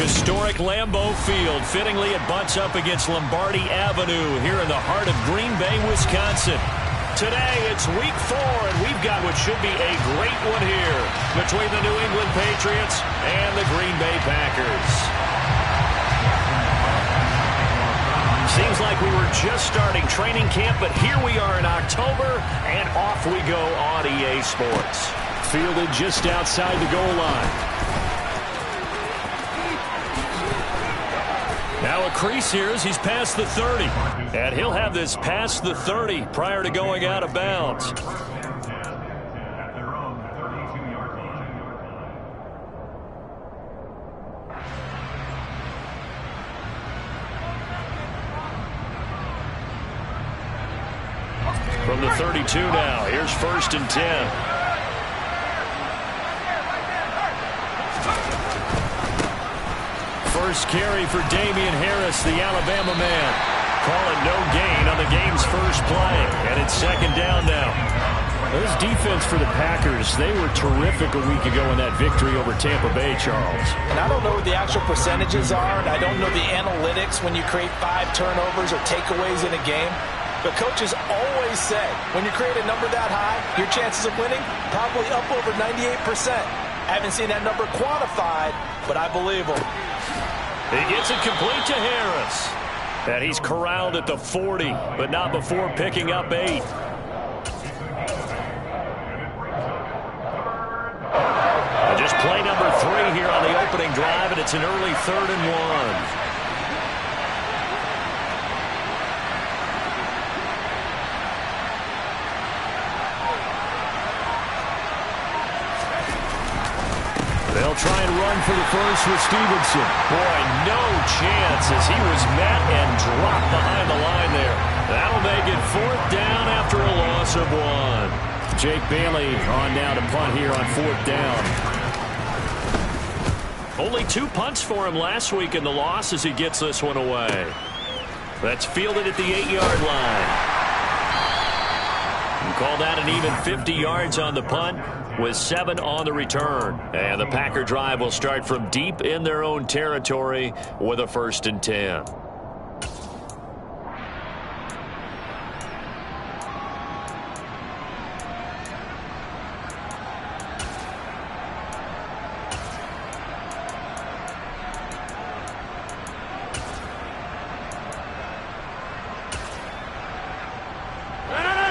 Historic Lambeau Field. Fittingly, it butts up against Lombardi Avenue here in the heart of Green Bay, Wisconsin. Today, it's week 4, and we've got what should be a great one here between the New England Patriots and the Green Bay Packers. Seems like we were just starting training camp, but here we are in October, and off we go on EA Sports. Fielded just outside the goal line. Now a crease here as he's past the 30. And he'll have this past the 30 prior to going out of bounds. From the 32 now, here's 1st and 10. First carry for Damian Harris, the Alabama man. Call it no gain on the game's first play. And it's 2nd down now. This defense for the Packers, they were terrific a week ago in that victory over Tampa Bay, Charles. And I don't know what the actual percentages are, and I don't know the analytics when you create 5 turnovers or takeaways in a game. But coaches always say, when you create a number that high, your chances of winning probably up over 98%. I haven't seen that number quantified, but I believe them. He gets it complete to Harris. And he's corralled at the 40, but not before picking up 8. And just play number 3 here on the opening drive, and it's an early 3rd and 1. They'll try and run for the first with Stevenson. Boy, no chance as he was met and dropped behind the line there. That'll make it 4th down after a loss of 1. Jake Bailey on now to punt here on 4th down. Only 2 punts for him last week in the loss as he gets this one away. That's fielded at the 8-yard line. You call that an even 50 yards on the punt, with 7 on the return. And the Packer drive will start from deep in their own territory with a 1st and 10.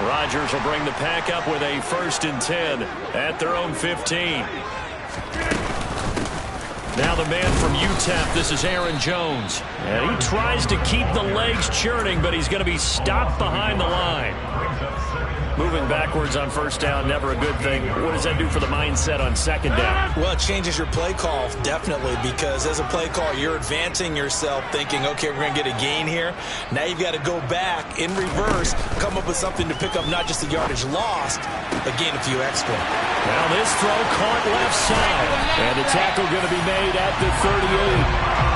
Rodgers will bring the Pack up with a 1st and 10 at their own 15. Now the man from UTEP, this is Aaron Jones. And he tries to keep the legs churning, but he's going to be stopped behind the line. Moving backwards on 1st down, never a good thing. What does that do for the mindset on 2nd down? Well, it changes your play call, definitely, because as a play call, you're advancing yourself thinking, okay, we're going to get a gain here. Now you've got to go back in reverse, come up with something to pick up not just the yardage lost, but gain a few extra. Now this throw caught left side, and the tackle going to be made at the 38.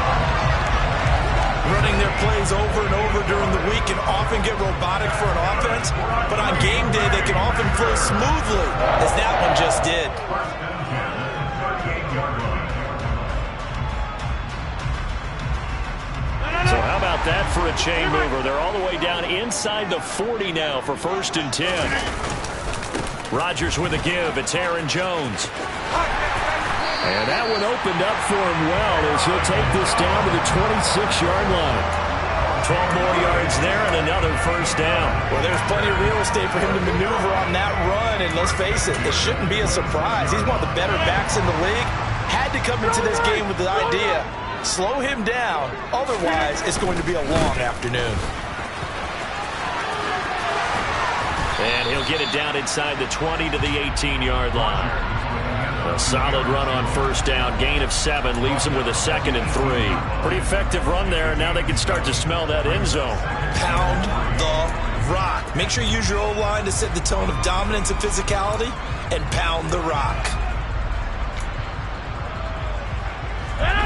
Running their plays over and over during the week can often get robotic for an offense, but on game day they can often flow smoothly, as that one just did. So how about that for a chain mover? They're all the way down inside the 40 now for 1st and 10. Rodgers with a give. It's Aaron Jones. And that one opened up for him well as he'll take this down to the 26-yard line. 12 more yards there and another 1st down. Well, there's plenty of real estate for him to maneuver on that run, and let's face it, it shouldn't be a surprise. He's one of the better backs in the league. Had to come into this game with the idea, slow him down, otherwise it's going to be a long afternoon. And he'll get it down inside the 20 to the 18-yard line. A solid run on 1st down. Gain of 7 leaves him with a 2nd and 3. Pretty effective run there, and now they can start to smell that end zone. Pound the rock. Make sure you use your O-line to set the tone of dominance and physicality, and pound the rock.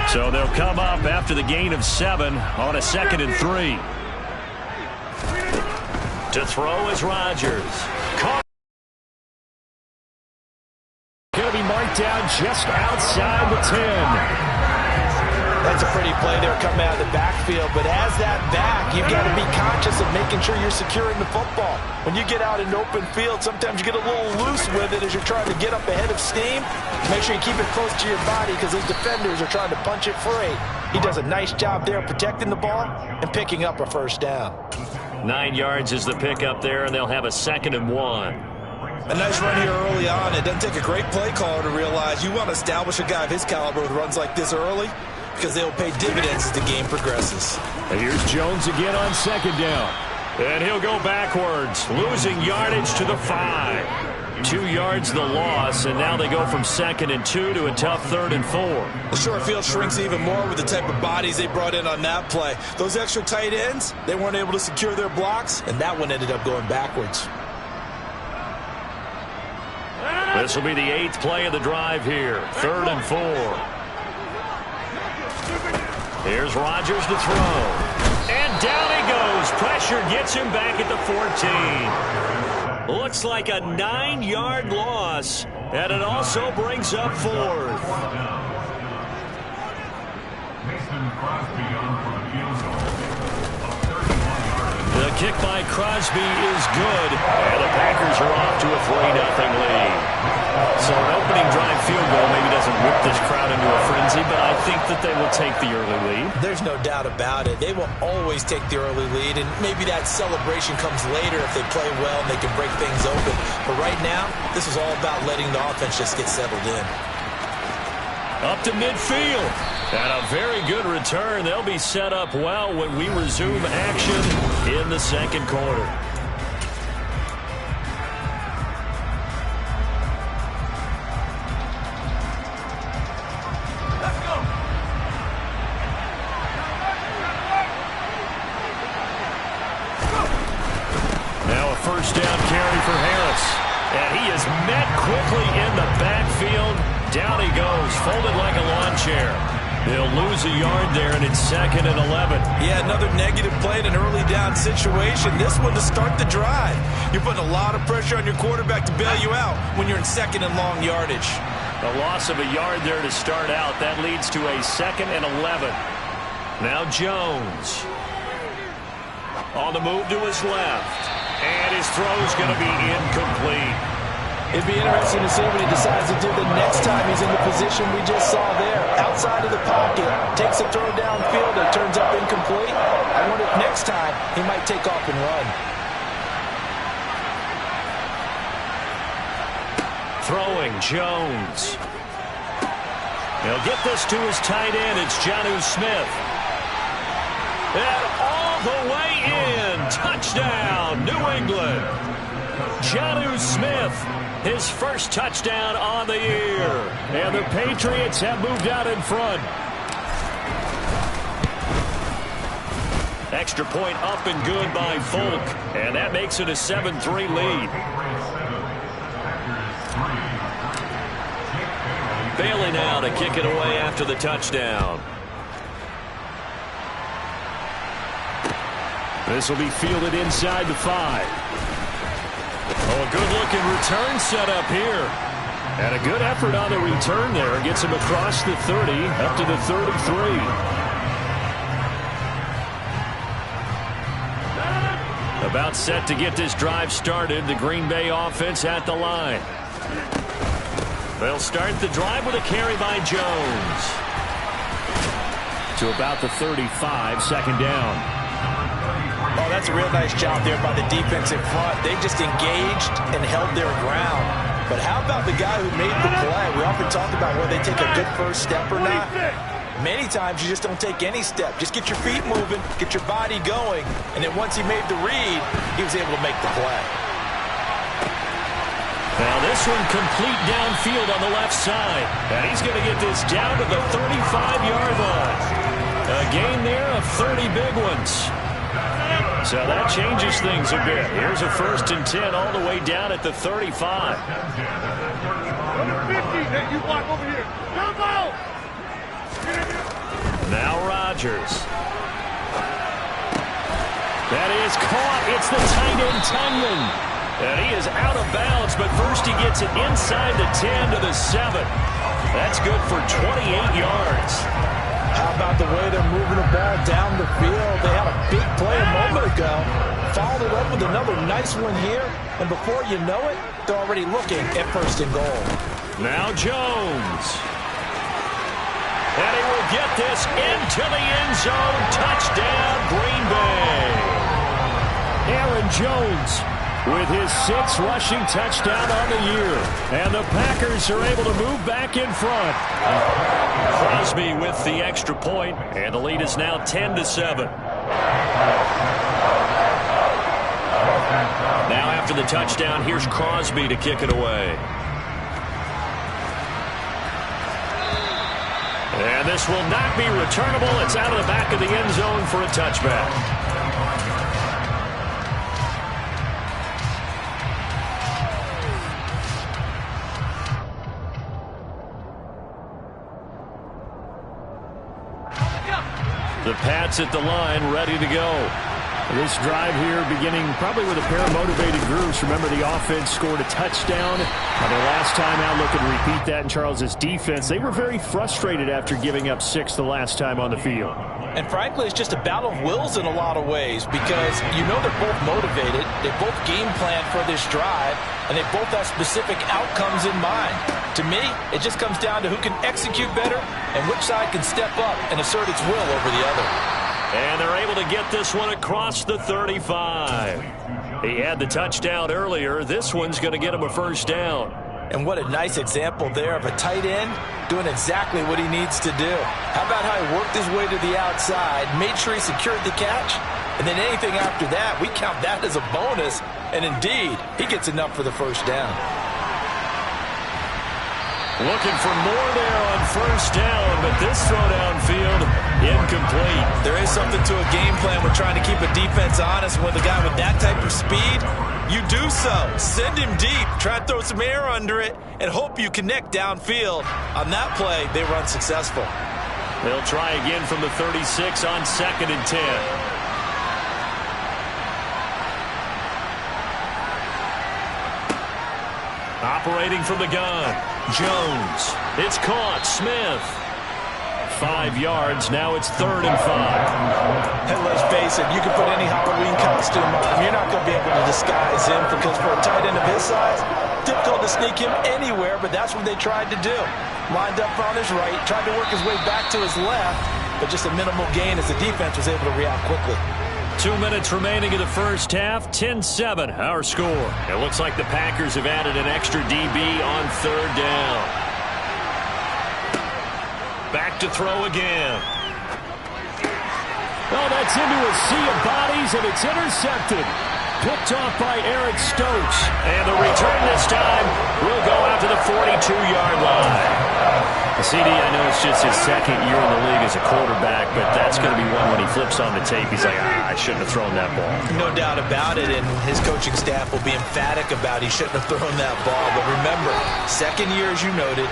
So they'll come up after the gain of 7 on a 2nd and 3. To throw is Rodgers. Caught. Going to be marked down just outside the 10. That's a pretty play there coming out of the backfield, but as that back, you've got to be conscious of making sure you're securing the football. When you get out in open field, sometimes you get a little loose with it as you're trying to get up ahead of steam. Make sure you keep it close to your body because those defenders are trying to punch it free. He does a nice job there protecting the ball and picking up a first down. 9 yards is the pickup there, and they'll have a 2nd and 1. A nice run here early on. It doesn't take a great play caller to realize you want to establish a guy of his caliber with runs like this early because they'll pay dividends as the game progresses. And here's Jones again on 2nd down. And he'll go backwards, losing yardage to the 5. 2 yards the loss, and now they go from 2nd and 2 to a tough 3rd and 4. The short field shrinks even more with the type of bodies they brought in on that play. Those extra tight ends, they weren't able to secure their blocks, and that one ended up going backwards. This will be the 8th play of the drive here. 3rd and 4. Here's Rodgers to throw. And down he goes. Pressure gets him back at the 14. Looks like a 9-yard loss. And it also brings up 4th. The kick by Crosby is good. And the Packers are off to a 3-0 lead. So an opening drive field goal maybe doesn't whip this crowd into a frenzy, but I think that they will take the early lead. There's no doubt about it. They will always take the early lead, and maybe that celebration comes later if they play well and they can break things open. But right now, this is all about letting the offense just get settled in. Up to midfield. And a very good return. They'll be set up well when we resume action in the 2nd quarter. First down carry for Harris. And he is met quickly in the backfield. Down he goes, folded like a lawn chair. He'll lose a yard there, and it's 2nd and 11. Yeah, another negative play in an early down situation. This one to start the drive. You're putting a lot of pressure on your quarterback to bail you out when you're in 2nd and long yardage. A loss of a yard there to start out. That leads to a 2nd and 11. Now Jones. On the move to his left. And his throw is going to be incomplete. It'd be interesting to see what he decides to do the next time he's in the position we just saw there. Outside of the pocket, takes a throw downfield, it turns up incomplete. I wonder if next time he might take off and run. Throwing, Jones. He'll get this to his tight end. It's Jonnu Smith. And all the way in. Touchdown, New England. Jonnu Smith, his first touchdown on the year. And the Patriots have moved out in front. Extra point up and good by Folk. And that makes it a 7-3 lead. Bailey now to kick it away after the touchdown. This will be fielded inside the 5. Oh, a good-looking return set up here. And a good effort on the return there. Gets him across the 30, up to the 33. About set to get this drive started. The Green Bay offense at the line. They'll start the drive with a carry by Jones. To about the 35, 2nd down. Oh, that's a real nice job there by the defense in front. They just engaged and held their ground. But how about the guy who made the play? We often talk about whether they take a good first step or not. Many times you just don't take any step. Just get your feet moving, get your body going, and then once he made the read, he was able to make the play. Now this one complete downfield on the left side. And he's going to get this down to the 35-yard line. A gain there of 30 big ones. So that changes things a bit. Here's a 1st and 10 all the way down at the 35. Now Rodgers. That is caught. It's the tight end, Tunyon. And he is out of bounds, but first he gets it inside the 10 to the 7. That's good for 28 yards. How about the way they're moving the ball down the field? They had a big play a moment ago. Followed it up with another nice one here. And before you know it, they're already looking at 1st and goal. Now Jones. And he will get this into the end zone. Touchdown, Green Bay. Aaron Jones with his 6th rushing touchdown on the year. And the Packers are able to move back in front. Crosby with the extra point, and the lead is now 10-7. Now after the touchdown, here's Crosby to kick it away. And this will not be returnable. It's out of the back of the end zone for a touchback. The Pats at the line, ready to go. This drive here beginning probably with a pair of motivated groups. Remember, the offense scored a touchdown. Their last time out, looking to repeat that in Charles's defense. They were very frustrated after giving up 6 the last time on the field. And frankly, it's just a battle of wills in a lot of ways because you know they're both motivated. They both game plan for this drive, and they both have specific outcomes in mind. To me, it just comes down to who can execute better and which side can step up and assert its will over the other. And they're able to get this one across the 35. He had the touchdown earlier. This one's going to get him a 1st down. And what a nice example there of a tight end doing exactly what he needs to do. How about how he worked his way to the outside, made sure he secured the catch, and then anything after that, we count that as a bonus. And indeed, he gets enough for the 1st down. Looking for more there on 1st down, but this throw downfield, incomplete. There is something to a game plan. We're trying to keep a defense honest. With a guy with that type of speed, you do so. Send him deep. Try to throw some air under it and hope you connect downfield. On that play, they were unsuccessful. They'll try again from the 36 on 2nd and 10. Operating from the gun. Jones. It's caught. Smith. 5 yards. Now it's 3rd and 5. And let's face it, you can put any Halloween costume on. You're not going to be able to disguise him because for a tight end of his size, difficult to sneak him anywhere, but that's what they tried to do. Lined up on his right, tried to work his way back to his left, but just a minimal gain as the defense was able to react quickly. 2 minutes remaining in the 1st half. 10-7, our score. It looks like the Packers have added an extra DB on 3rd down. Back to throw again. Oh, that's into a sea of bodies, and it's intercepted. Picked off by Eric Stokes. And the return this time will go out to the 42-yard line. CD, I know it's just his 2nd year in the league as a quarterback, but that's going to be one when he flips on the tape. He's like, I shouldn't have thrown that ball. No doubt about it, and his coaching staff will be emphatic about he shouldn't have thrown that ball. But remember, 2nd year, as you noted,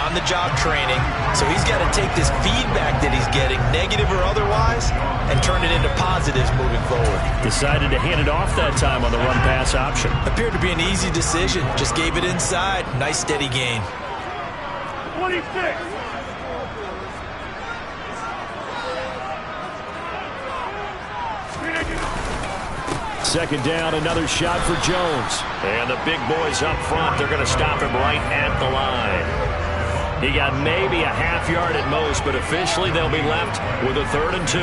on-the-job training, so he's got to take this feedback that he's getting, negative or otherwise, and turn it into positives moving forward. Decided to hand it off that time on the run-pass option. Appeared to be an easy decision. Just gave it inside. Nice, steady gain. 26. Second down, another shot for Jones. And the big boys up front, they're going to stop him right at the line. He got maybe a half yard at most, but officially they'll be left with a 3rd and 2.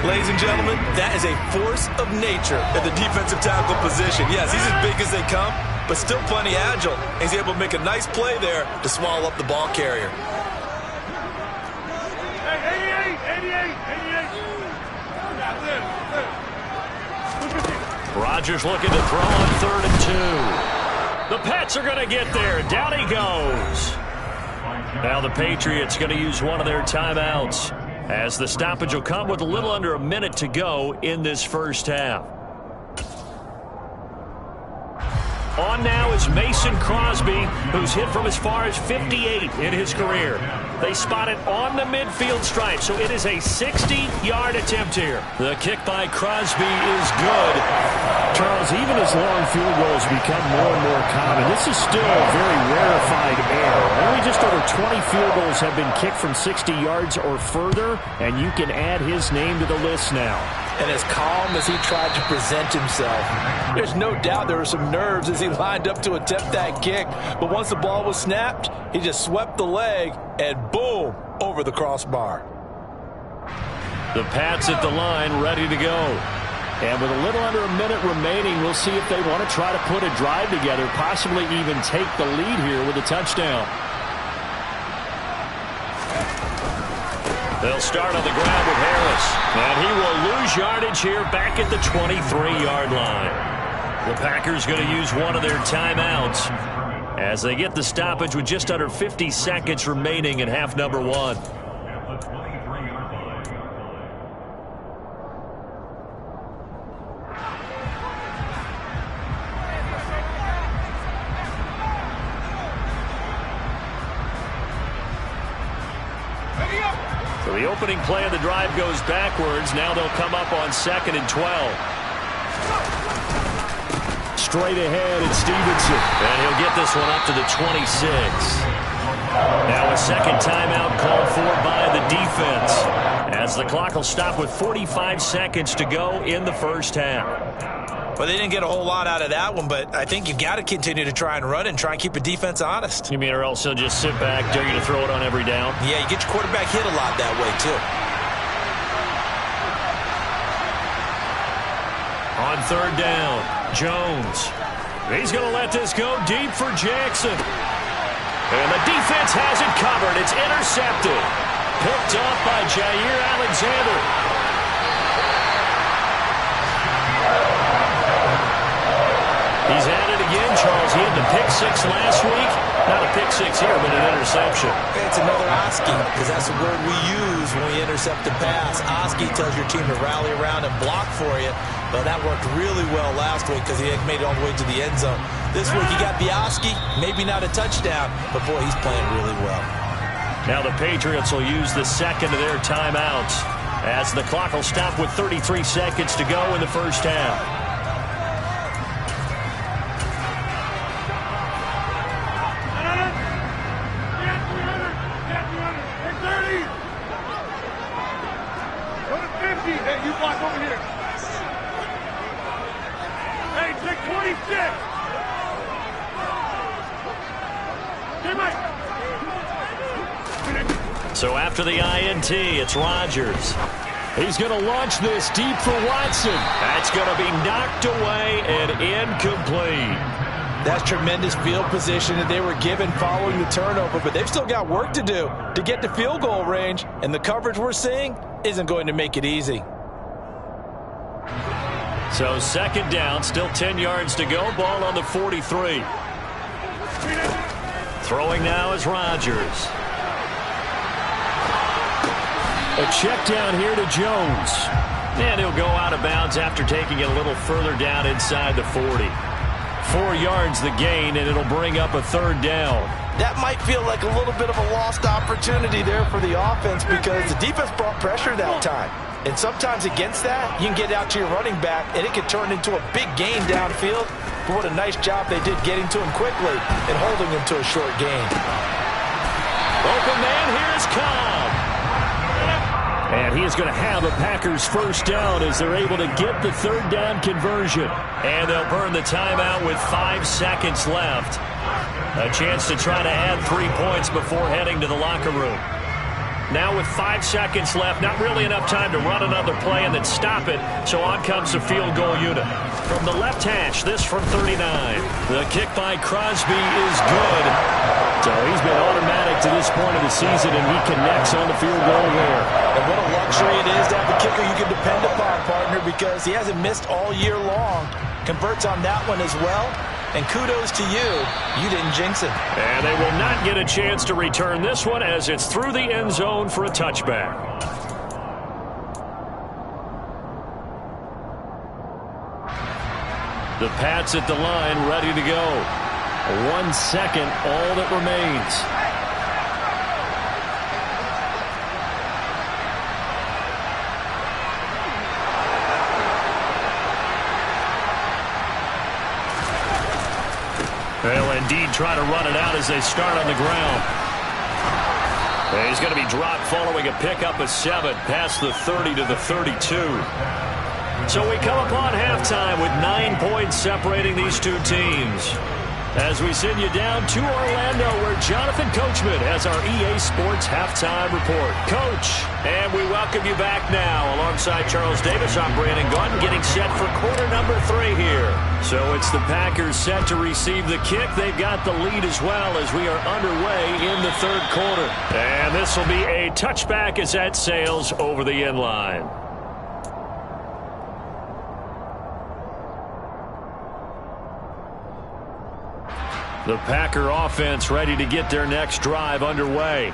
Ladies and gentlemen, that is a force of nature at the defensive tackle position. Yes, he's as big as they come, but still plenty agile. He's able to make a nice play there to swallow up the ball carrier. Hey, 88. Rodgers looking to throw on 3rd and 2. The Pats are going to get there. Down he goes. Now the Patriots going to use one of their timeouts as the stoppage will come with a little under a minute to go in this 1st half. On now is Mason Crosby, who's hit from as far as 58 in his career. They spot it on the midfield stripe, so it is a 60-yard attempt here. The kick by Crosby is good. Charles, even as long field goals become more and more common, this is still a very rarefied air. Only just over 20 field goals have been kicked from 60 yards or further, and you can add his name to the list now. And as calm as he tried to present himself, there's no doubt there were some nerves as he lined up to attempt that kick. But once the ball was snapped, he just swept the leg and boom, over the crossbar. The Pats at the line, ready to go. And with a little under a minute remaining, we'll see if they want to try to put a drive together, possibly even take the lead here with a touchdown. They'll start on the ground with Harris. And he will lose yardage here back at the 23-yard line. The Packers going to use one of their timeouts as they get the stoppage with just under 50 seconds remaining in half number one. So the opening play of the drive goes backwards. Now they'll come up on 2nd and 12. Straight ahead, it's Stevenson. And he'll get this one up to the 26. Now a second timeout called for by the defense, as the clock will stop with 45 seconds to go in the first half. Well, they didn't get a whole lot out of that one, but I think you got to continue to try and run and try and keep the defense honest. You mean or else he'll just sit back, dare you to throw it on every down? Yeah, you get your quarterback hit a lot that way, too. On 3rd down, Jones. He's going to let this go deep for Jackson. And the defense has it covered. It's intercepted. Picked off by Jair Alexander. He's at it again, Charles. He had the pick 6 last week. Not a pick 6 here, but an interception. It's another Oski, because that's the word we use when we intercept a pass. Oski tells your team to rally around and block for you. But that worked really well last week because he had made it all the way to the end zone. This week he got the Oski, maybe not a touchdown, but boy, he's playing really well. Now the Patriots will use the second of their timeouts as the clock will stop with 33 seconds to go in the first half. Hey, you block over here. Hey, take 26. So after the INT, it's Rodgers. He's going to launch this deep for Watson. That's going to be knocked away and incomplete. That's tremendous field position that they were given following the turnover, but they've still got work to do to get to field goal range, and the coverage we're seeing isn't going to make it easy. So 2nd down, still 10 yards to go, ball on the 43. Throwing now is Rodgers. A check down here to Jones. And he'll go out of bounds after taking it a little further down inside the 40. 4 yards the gain, and it'll bring up a 3rd down. That might feel like a little bit of a lost opportunity there for the offense because the defense brought pressure that time. And sometimes against that, you can get out to your running back, and it can turn into a big gain downfield. But what a nice job they did getting to him quickly and holding him to a short gain. Open man, here's Cobb. And he is going to have a Packers first down as they're able to get the 3rd down conversion. And they'll burn the timeout with 5 seconds left. A chance to try to add 3 points before heading to the locker room. Now with 5 seconds left, not really enough time to run another play and then stop it. So on comes the field goal unit. From the left hash, this from 39. The kick by Crosby is good. So he's been automatic to this point of the season, and he connects on the field goal there. And what a luxury it is to have a kicker you can depend upon, partner, because he hasn't missed all year long. Converts on that one as well. And kudos to you. You didn't jinx it. And they will not get a chance to return this one as it's through the end zone for a touchback. The Pats at the line, ready to go. 1 second, all that remains. They'll indeed try to run it out as they start on the ground. And he's going to be dropped following a pickup of 7 past the 30 to the 32. So we come upon halftime with 9 points separating these two teams. As we send you down to Orlando, where Jonathan Coachman has our EA Sports Halftime Report. Coach, and we welcome you back now. Alongside Charles Davis, I'm Brandon Gunn, getting set for quarter number 3 here. So it's the Packers set to receive the kick. They've got the lead as well as we are underway in the third quarter. And this will be a touchback as that sails over the end line. The Packer offense ready to get their next drive underway.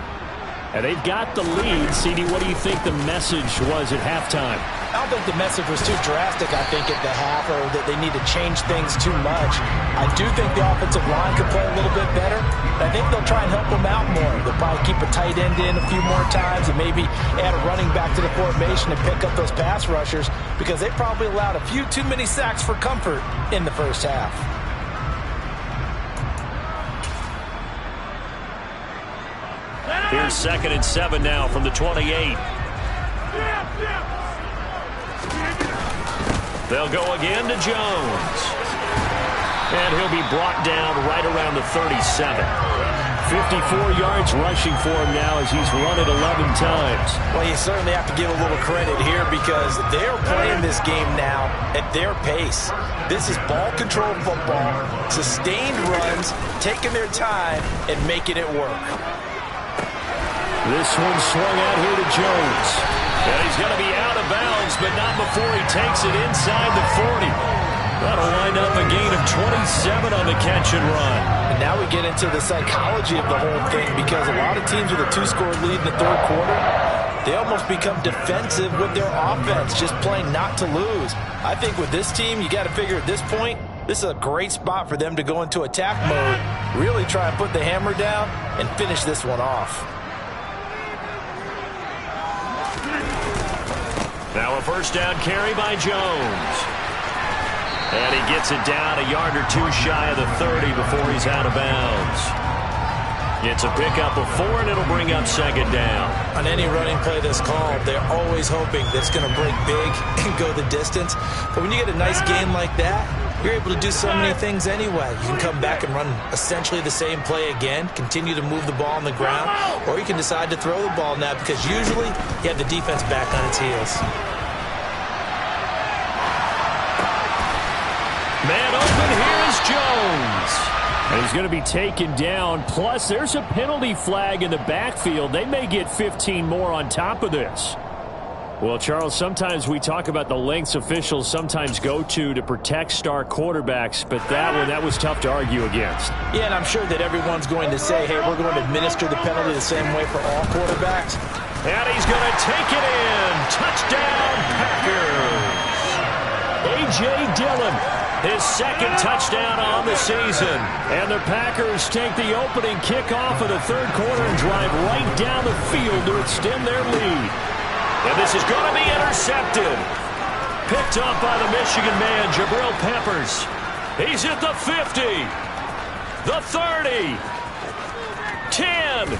And they've got the lead. CD, what do you think the message was at halftime? I don't think the message was too drastic, I think, at the half, or that they need to change things too much. I do think the offensive line could play a little bit better. I think they'll try and help them out more. They'll probably keep a tight end in a few more times and maybe add a running back to the formation and pick up those pass rushers, because they probably allowed a few too many sacks for comfort in the first half. Here's 2nd and 7 now from the 28. They'll go again to Jones. And he'll be brought down right around the 37. 54 yards rushing for him now as he's run it 11 times. Well, you certainly have to give a little credit here, because they're playing this game now at their pace. This is ball control football, sustained runs, taking their time and making it work. This one swung out here to Jones. And he's going to be out of bounds, but not before he takes it inside the 40. That'll wind up a gain of 27 on the catch and run. And now we get into the psychology of the whole thing, because a lot of teams with a 2-score lead in the third quarter, they almost become defensive with their offense, just playing not to lose. I think with this team, you got to figure at this point, this is a great spot for them to go into attack mode, really try and put the hammer down and finish this one off. Now a first down carry by Jones. And he gets it down a yard or 2 shy of the 30 before he's out of bounds. It's a pickup of 4, and it'll bring up 2nd down. On any running play that's called, they're always hoping that it's going to break big and go the distance. But when you get a nice gain like that, you're able to do so many things anyway. You can come back and run essentially the same play again, continue to move the ball on the ground, or you can decide to throw the ball now, because usually you have the defense back on its heels. Man open, here is Jones. And he's going to be taken down. Plus, there's a penalty flag in the backfield. They may get 15 more on top of this. Well, Charles, sometimes we talk about the lengths officials sometimes go to protect star quarterbacks, but that was tough to argue against. Yeah, and I'm sure that everyone's going to say, hey, we're going to administer the penalty the same way for all quarterbacks. And he's going to take it in. Touchdown, Packers. A.J. Dillon, his 2nd touchdown on the season. And the Packers take the opening kickoff of the third quarter and drive right down the field to extend their lead. And this is going to be intercepted. Picked up by the Michigan man, Jabril Peppers. He's at the 50, the 30, 10,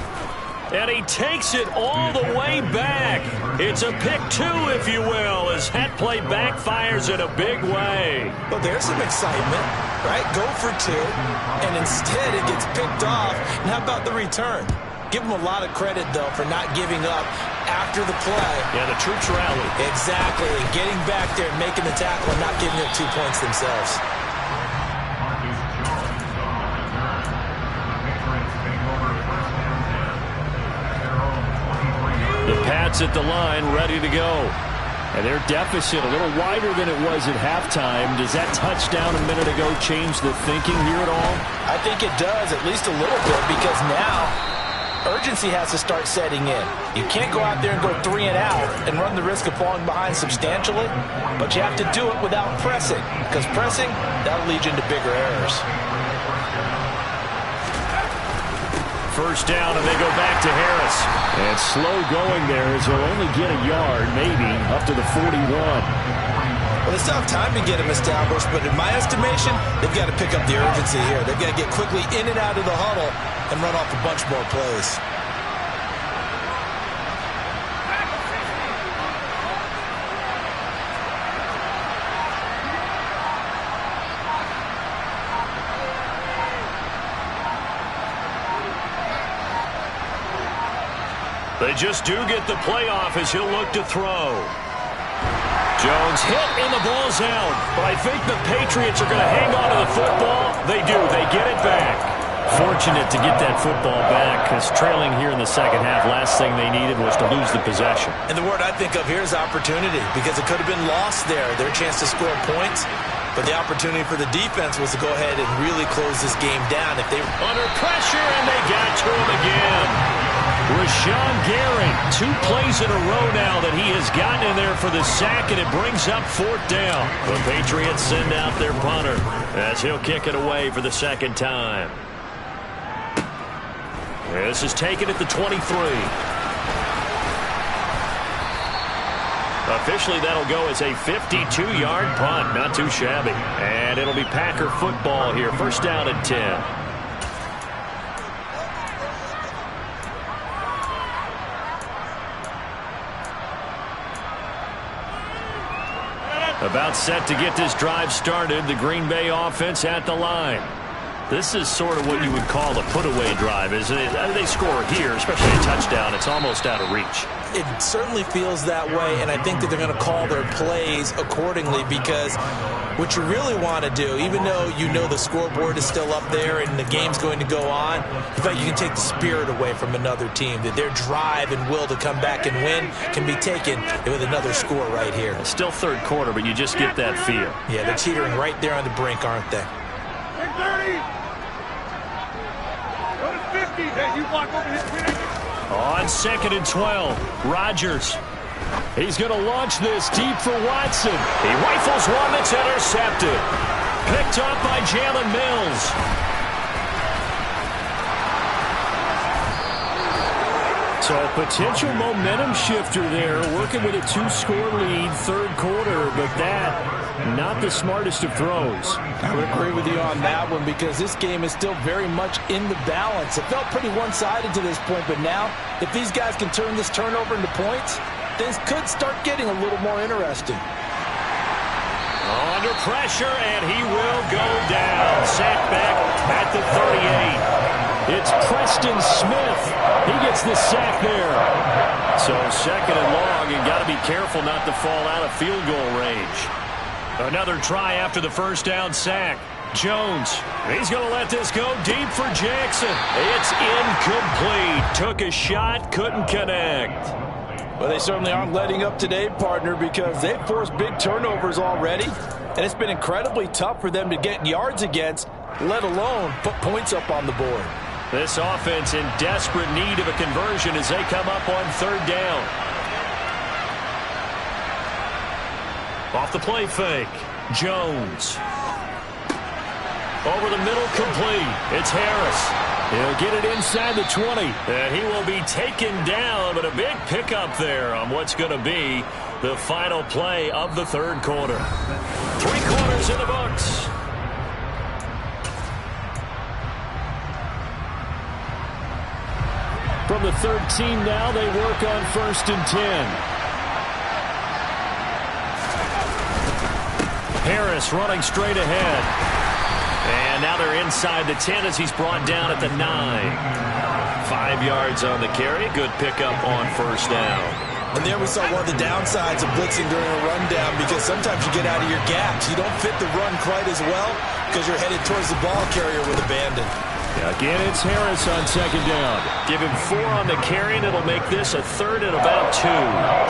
and he takes it all the way back. It's a pick 2, if you will, as that play backfires in a big way. Well, there's some excitement, right? Go for 2, and instead it gets picked off. And how about the return? Give them a lot of credit, though, for not giving up after the play. Yeah, the troops rallied. Exactly. Getting back there, making the tackle, and not giving up 2 points themselves. The Pats at the line, ready to go. And their deficit a little wider than it was at halftime. Does that touchdown a minute ago change the thinking here at all? I think it does, at least a little bit, because now urgency has to start setting in. You can't go out there and go 3 and out and run the risk of falling behind substantially, but you have to do it without pressing, because pressing, that'll lead you into bigger errors. First down, and they go back to Harris. And slow going there as they'll only get a yard, maybe, up to the 41. Well, they still have time to get him established, but in my estimation, they've got to pick up the urgency here. They've got to get quickly in and out of the huddle and run off a bunch more plays. They just do get the play off as he'll look to throw. Jones hit and the ball's out. But I think the Patriots are going to hang on to the football. They do. They get it back. Fortunate to get that football back because trailing here in the second half, last thing they needed was to lose the possession. And the word I think of here is opportunity because it could have been lost there. Their chance to score points. But the opportunity for the defense was to go ahead and really close this game down. If they were under pressure, and they got to him again. Rashawn Gary, 2 plays in a row now that he has gotten in there for the sack, and it brings up 4th down. The Patriots send out their punter as he'll kick it away for the second time. This is taken at the 23. Officially, that'll go as a 52-yard punt. Not too shabby. And it'll be Packer football here. First down and 10. About set to get this drive started. The Green Bay offense at the line. This is sort of what you would call a put-away drive, isn't it? They score here, especially a touchdown. It's almost out of reach. It certainly feels that way, and I think that they're going to call their plays accordingly because what you really want to do, even though you know the scoreboard is still up there and the game's going to go on, in fact, you can take the spirit away from another team, that their drive and will to come back and win can be taken with another score right here. It's still third quarter, but you just get that feel. Yeah, they're teetering right there on the brink, aren't they? 30. Go to 50. Hey, you block over here. On 2nd and 12, Rodgers. He's going to launch this deep for Watson. He rifles one that's intercepted. Picked up by Jalen Mills. So a potential momentum shifter there, working with a 2-score lead, third quarter, but that not the smartest of throws. I would agree with you on that one because this game is still very much in the balance. It felt pretty one-sided to this point, but now if these guys can turn this turnover into points, things could start getting a little more interesting. Under pressure, and he will go down. Sacked back at the 38. It's Preston Smith. He gets the sack there. So 2nd and long, and got to be careful not to fall out of field goal range. Another try after the first down sack. Jones, he's going to let this go deep for Jackson. It's incomplete. Took a shot, couldn't connect. Well, they certainly aren't letting up today, partner, because they've forced big turnovers already, and it's been incredibly tough for them to get yards against, let alone put points up on the board. This offense in desperate need of a conversion as they come up on 3rd down. Off the play fake, Jones. Over the middle, complete. It's Harris. He'll get it inside the 20. And he will be taken down, but a big pickup there on what's going to be the final play of the third quarter. 3 quarters in the books. From the 13 now, they work on 1st and 10. Harris running straight ahead. And now they're inside the 10 as he's brought down at the 9. 5 yards on the carry. Good pickup on 1st down. And there we saw one of the downsides of blitzing during a rundown because sometimes you get out of your gaps. You don't fit the run quite as well because you're headed towards the ball carrier with abandon. Again, it's Harris on 2nd down. Give him 4 on the carry, and it'll make this a 3rd and about 2.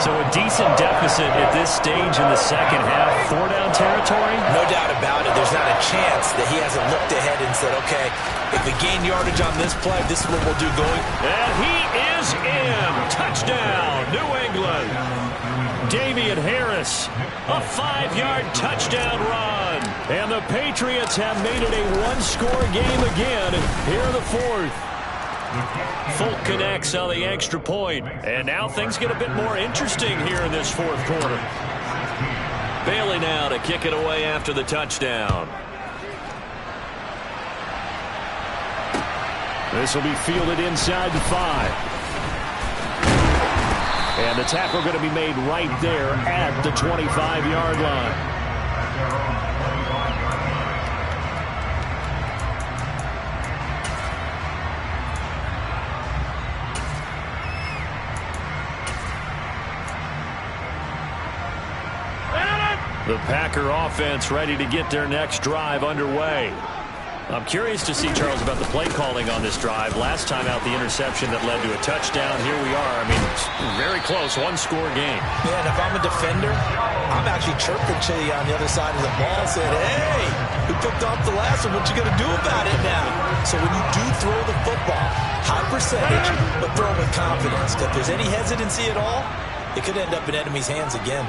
So a decent deficit at this stage in the second half. 4-down territory? No doubt about it. There's not a chance that he hasn't looked ahead and said, okay, if we gain yardage on this play, this is what we'll do going. And he is in. Touchdown, New England. Damian Harris, a 5-yard touchdown run. And the Patriots have made it a 1-score game again here in the 4th. Folk connects on the extra point. And now things get a bit more interesting here in this 4th quarter. Bailey now to kick it away after the touchdown. This will be fielded inside the 5. And the tackle going to be made right there at the 25-yard line. The Packer offense ready to get their next drive underway. I'm curious to see, Charles, about the play calling on this drive. Last time out, the interception that led to a touchdown. Here we are. I mean, very close, one-score game. Yeah, and if I'm a defender, I'm actually chirping to you on the other side of the ball, saying, hey, we picked off the last one. What you going to do about it now? So when you do throw the football, high percentage, but throw with confidence. If there's any hesitancy at all, it could end up in enemy's hands again.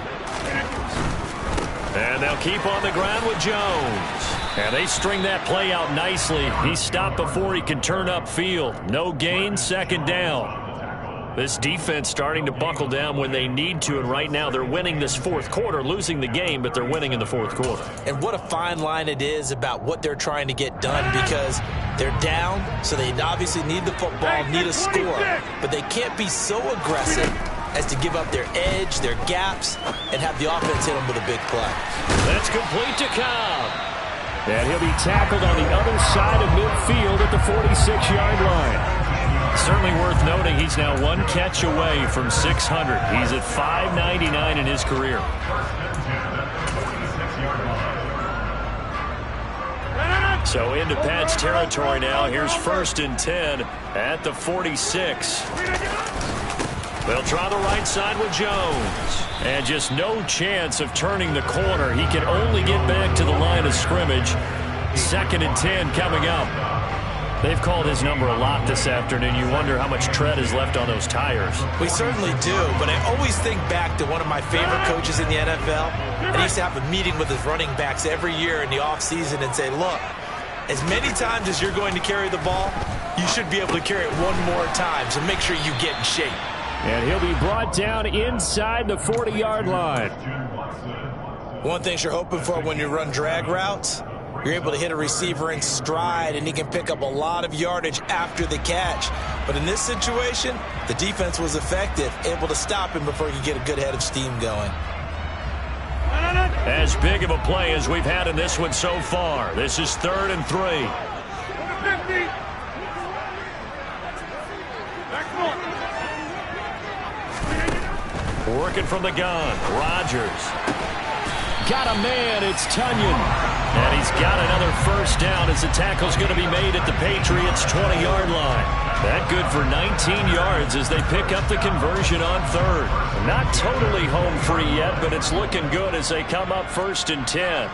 And they'll keep on the ground with Jones. And they string that play out nicely. He's stopped before he can turn upfield. No gain, second down. This defense starting to buckle down when they need to, and right now they're winning this fourth quarter, losing the game, but they're winning in the fourth quarter. And what a fine line it is about what they're trying to get done, because they're down, so they obviously need the football, need a score, but they can't be so aggressive as to give up their edge, their gaps, and have the offense hit them with a big play. That's complete to Cobb. And he'll be tackled on the other side of midfield at the 46-yard line. Certainly worth noting he's now one catch away from 600. He's at 599 in his career. So into Pat's territory now. Here's 1st and 10 at the 46. They'll try the right side with Jones. And just no chance of turning the corner. He can only get back to the line of scrimmage. 2nd and 10 coming up. They've called his number a lot this afternoon. You wonder how much tread is left on those tires. We certainly do, but I always think back to one of my favorite coaches in the NFL. And he used to have a meeting with his running backs every year in the offseason and say, look, as many times as you're going to carry the ball, you should be able to carry it one more time, so make sure you get in shape. And he'll be brought down inside the 40-yard line. One thing you're hoping for when you run drag routes, you're able to hit a receiver in stride, and he can pick up a lot of yardage after the catch. But in this situation, the defense was effective, able to stop him before he could get a good head of steam going. As big of a play as we've had in this one so far. This is 3rd and 3. Working from the gun, Rodgers. Got a man, it's Tunyon. And he's got another first down as the tackle's going to be made at the Patriots' 20-yard line. That good for 19 yards as they pick up the conversion on 3rd. Not totally home free yet, but it's looking good as they come up 1st and 10.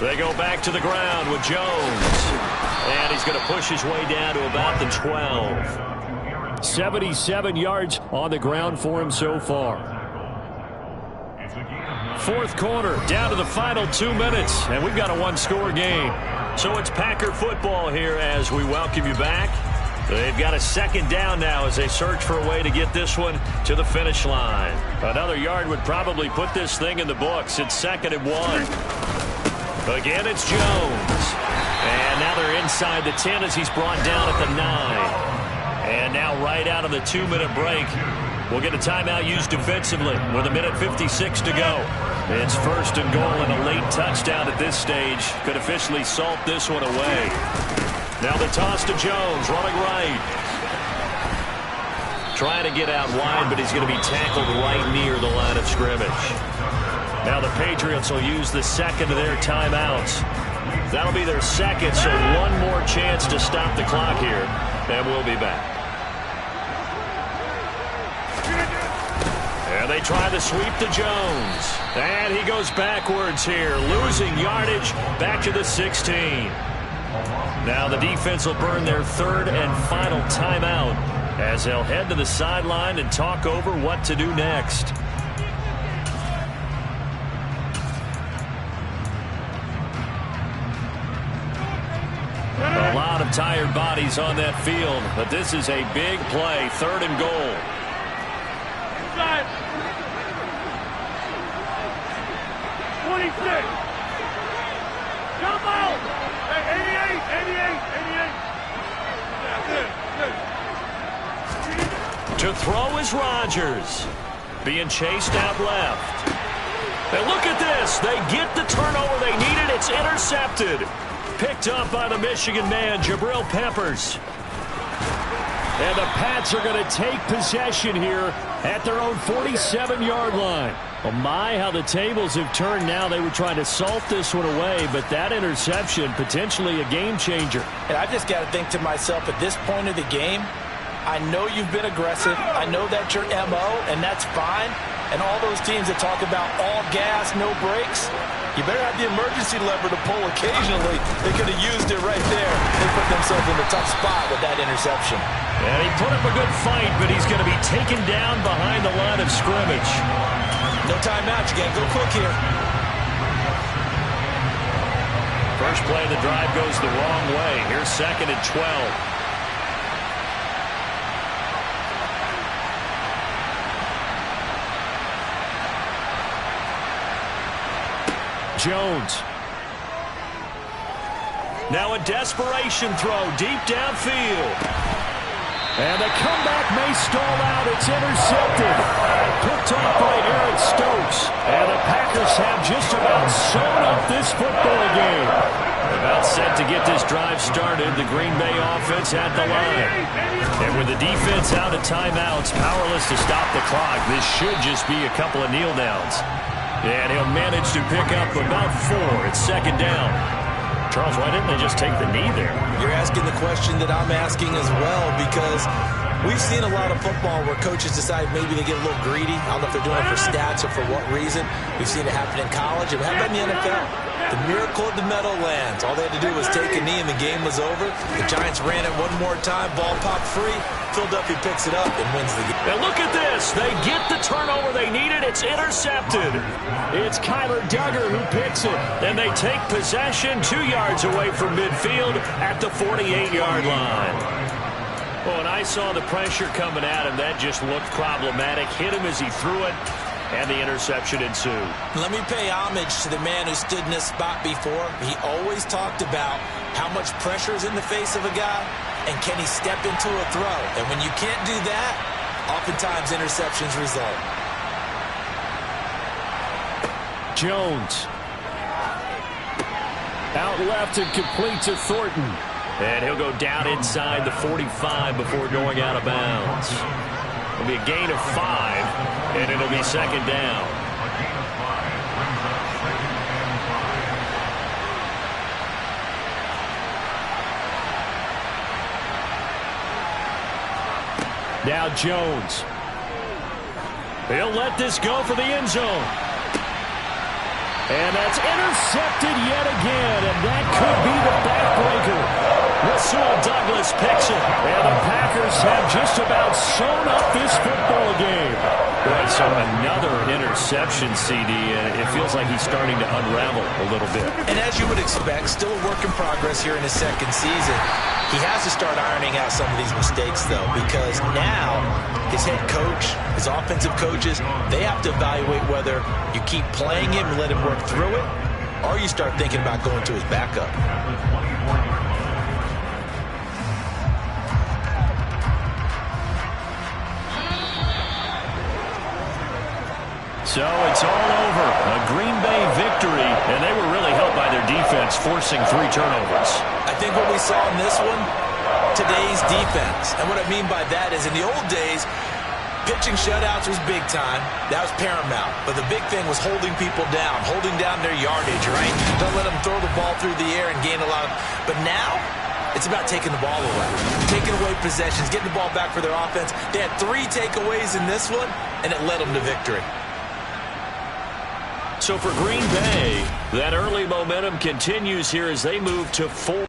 They go back to the ground with Jones. And he's going to push his way down to about the 12. 77 yards on the ground for him so far. 4th quarter, down to the final 2 minutes, and we've got a one-score game. So it's Packer football here as we welcome you back. They've got a 2nd down now as they search for a way to get this one to the finish line. Another yard would probably put this thing in the books. It's 2nd and 1. Again, it's Jones. And now they're inside the 10 as he's brought down at the 9. And now right out of the 2-minute break, we'll get a timeout used defensively with 1:56 to go. It's 1st and goal, and a late touchdown at this stage could officially salt this one away. Now the toss to Jones, running right. Trying to get out wide, but he's going to be tackled right near the line of scrimmage. Now the Patriots will use the 2nd of their timeouts. That'll be their 2nd, so one more chance to stop the clock here, and we'll be back. And they try the sweep to Jones. And he goes backwards here, losing yardage back to the 16. Now the defense will burn their 3rd and final timeout as they'll head to the sideline and talk over what to do next. A lot of tired bodies on that field, but this is a big play, 3rd and goal. To throw is Rodgers. Being chased out left. And look at this. They get the turnover they needed. It's intercepted. Picked up by the Michigan man, Jabril Peppers. And the Pats are going to take possession here at their own 47-yard line. Oh, my, how the tables have turned now. They were trying to salt this one away, but that interception, potentially a game changer. And I just got to think to myself, at this point of the game, I know you've been aggressive. I know that's your MO, and that's fine. And all those teams that talk about all gas, no brakes, you better have the emergency lever to pull occasionally. They could have used it right there. They put themselves in a tough spot with that interception. And he put up a good fight, but he's going to be taken down behind the line of scrimmage. No timeout. You got to go quick here. First play of the drive goes the wrong way. Here's 2nd and 12. Jones. Now a desperation throw deep downfield. And the comeback may stall out. It's intercepted. Picked off by Eric Stokes. And the Packers have just about sewn up this football game. About set to get this drive started. The Green Bay offense at the line. And with the defense out of timeouts, powerless to stop the clock, this should just be a couple of kneel downs. And he'll manage to pick up about 4. It's 2nd down. Charles, why didn't they just take the knee there? You're asking the question that I'm asking as well, because we've seen a lot of football where coaches decide maybe they get a little greedy. I don't know if they're doing it for stats or for what reason. We've seen it happen in college. It happened in the NFL. The miracle of the Meadowlands. All they had to do was take a knee and the game was over. The Giants ran it one more time. Ball popped free. Philadelphia picks it up and wins the game. Now look at this. They get the turnover they needed. It's intercepted. It's Kyler Duggar who picks it. Then they take possession 2 yards away from midfield at the 48-yard line. Well, when I saw the pressure coming at him, that just looked problematic. Hit him as he threw it, and the interception ensued. Let me pay homage to the man who stood in this spot before. He always talked about how much pressure is in the face of a guy, and can he step into a throw. And when you can't do that, oftentimes interceptions result. Jones. Out left and complete to Thornton. And he'll go down inside the 45 before going out of bounds. It'll be a gain of 5, and it'll be 2nd down. Now Jones. He'll let this go for the end zone. And that's intercepted yet again, and that could be the backbreaker. Rasul Douglas picks it, and the Packers have just about sewn up this football game. Right, so another interception, CD, and it feels like he's starting to unravel a little bit. And as you would expect, still a work in progress here in his 2nd season. He has to start ironing out some of these mistakes, though, because now his head coach, his offensive coaches, they have to evaluate whether you keep playing him and let him work through it, or you start thinking about going to his backup. So it's all over. A Green Bay victory, and they were really helped by their defense, forcing 3 turnovers. I think what we saw in this one, today's defense. And what I mean by that is in the old days, pitching shutouts was big time. That was paramount. But the big thing was holding people down, holding down their yardage, right? Don't let them throw the ball through the air and gain a lot of... But now, it's about taking the ball away. Taking away possessions, getting the ball back for their offense. They had 3 takeaways in this one, and it led them to victory. So for Green Bay, that early momentum continues here as they move to 4.